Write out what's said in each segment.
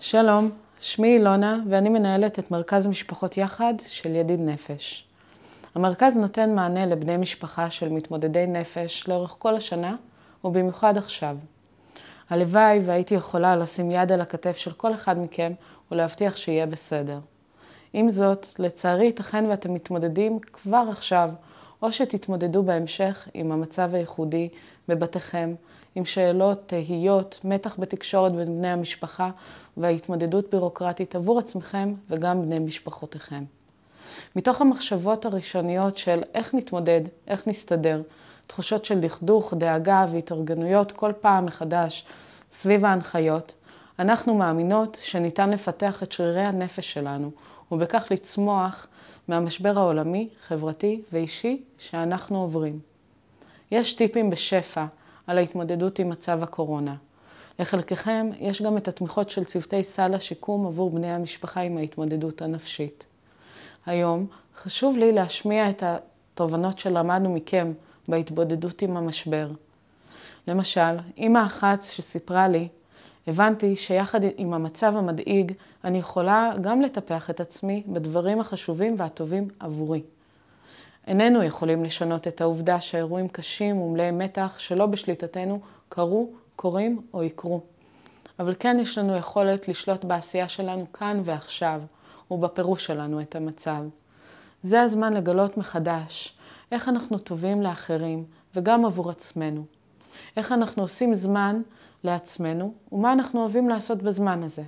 שלום, שמי אילונה ואני מנהלת את מרכז משפחות יחד של ידיד נפש. המרכז נותן מענה לבני משפחה של מתמודדי נפש לאורך כל השנה ובמיוחד עכשיו. הלוואי והייתי יכולה לשים יד על הכתף של כל אחד מכם ולהבטיח שיהיה בסדר. עם זאת, לצערי ייתכן ואתם מתמודדים כבר עכשיו או שתתמודדו בהמשך עם המצב הייחודי בבתיכם, עם שאלות, תהיות, מתח בתקשורת בין בני המשפחה וההתמודדות בירוקרטית עבור עצמכם וגם בני משפחותיכם. מתוך המחשבות הראשוניות של איך נתמודד, איך נסתדר, תחושות של דכדוך, דאגה והתארגנויות כל פעם מחדש סביב ההנחיות, אנחנו מאמינות שניתן לפתח את שרירי הנפש שלנו ובכך לצמוח מהמשבר העולמי, חברתי ואישי שאנחנו עוברים. יש טיפים בשפע על ההתמודדות עם מצב הקורונה. לחלקכם יש גם את התמיכות של צוותי סל השיקום עבור בני המשפחה עם ההתמודדות הנפשית. היום חשוב לי להשמיע את התובנות שלמדנו מכם בהתמודדות עם המשבר. למשל, אמא אחת שסיפרה לי, הבנתי שיחד עם המצב המדאיג אני יכולה גם לטפח את עצמי בדברים החשובים והטובים עבורי. איננו יכולים לשנות את העובדה שאירועים קשים ומלאי מתח שלא בשליטתנו קרו, קורים או יקרו. אבל כן יש לנו יכולת לשלוט בעשייה שלנו כאן ועכשיו ובפירוש שלנו את המצב. זה הזמן לגלות מחדש איך אנחנו טובים לאחרים וגם עבור עצמנו. איך אנחנו עושים זמן לעצמנו ומה אנחנו אוהבים לעשות בזמן הזה.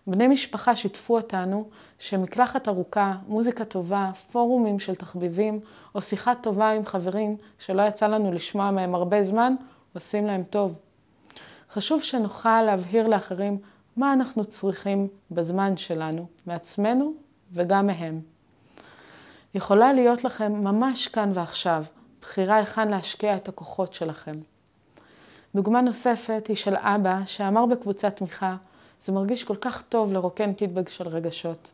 בני משפחה שיתפו אותנו שמקלחת ארוכה, מוזיקה טובה, פורומים של תחביבים או שיחה טובה עם חברים שלא יצא לנו לשמוע מהם הרבה זמן, עושים להם טוב. חשוב שנוכל להבהיר לאחרים מה אנחנו צריכים בזמן שלנו, מעצמנו וגם מהם. יכולה להיות לכם ממש כאן ועכשיו, בחירה היכן להשקיע את הכוחות שלכם. דוגמה נוספת היא של אבא שאמר בקבוצת תמיכה, זה מרגיש כל כך טוב לרוקן קיטבג של רגשות.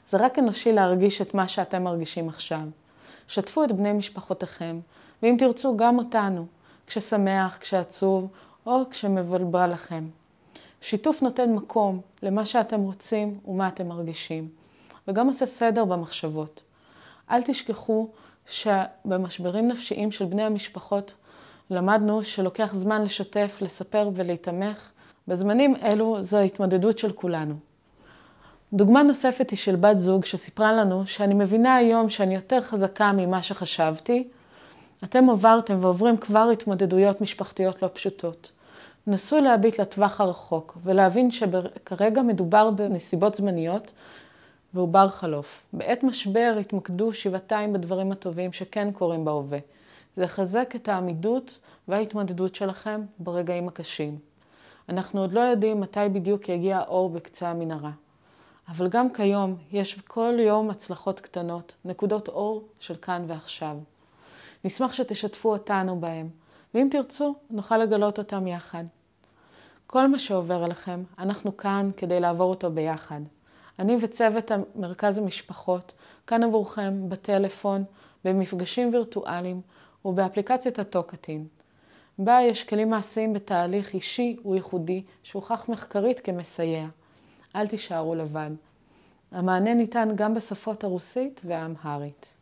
זה רק אנושי להרגיש את מה שאתם מרגישים עכשיו. שתפו את בני משפחותיכם, ואם תרצו גם אותנו, כששמח, כשעצוב או כשמבלבל לכם. שיתוף נותן מקום למה שאתם רוצים ומה אתם מרגישים, וגם עושה סדר במחשבות. אל תשכחו שבמשברים נפשיים של בני המשפחות למדנו שלוקח זמן לשתף, לספר ולהתמך. בזמנים אלו זו ההתמודדות של כולנו. דוגמה נוספת היא של בת זוג שסיפרה לנו שאני מבינה היום שאני יותר חזקה ממה שחשבתי. אתם עברתם ועוברים כבר התמודדויות משפחתיות לא פשוטות. נסו להביט לטווח הרחוק ולהבין שכרגע מדובר בנסיבות זמניות והוא בר חלוף. בעת משבר התמקדו שבעתיים בדברים הטובים שכן קורים בהווה. זה יחזק את העמידות וההתמודדות שלכם ברגעים הקשים. אנחנו עוד לא יודעים מתי בדיוק יגיע האור בקצה המנהרה. אבל גם כיום יש כל יום הצלחות קטנות, נקודות אור של כאן ועכשיו. נשמח שתשתפו אותנו בהם, ואם תרצו נוכל לגלות אותם יחד. כל מה שעובר עליכם, אנחנו כאן כדי לעבור אותו ביחד. אני וצוות מרכז המשפחות כאן עבורכם בטלפון, במפגשים וירטואליים ובאפליקציית הטוקטין. בה יש כלים מעשיים בתהליך אישי וייחודי שהוכח מחקרית כמסייע. אל תישארו לבד. המענה ניתן גם בשפות הרוסית והאמהרית.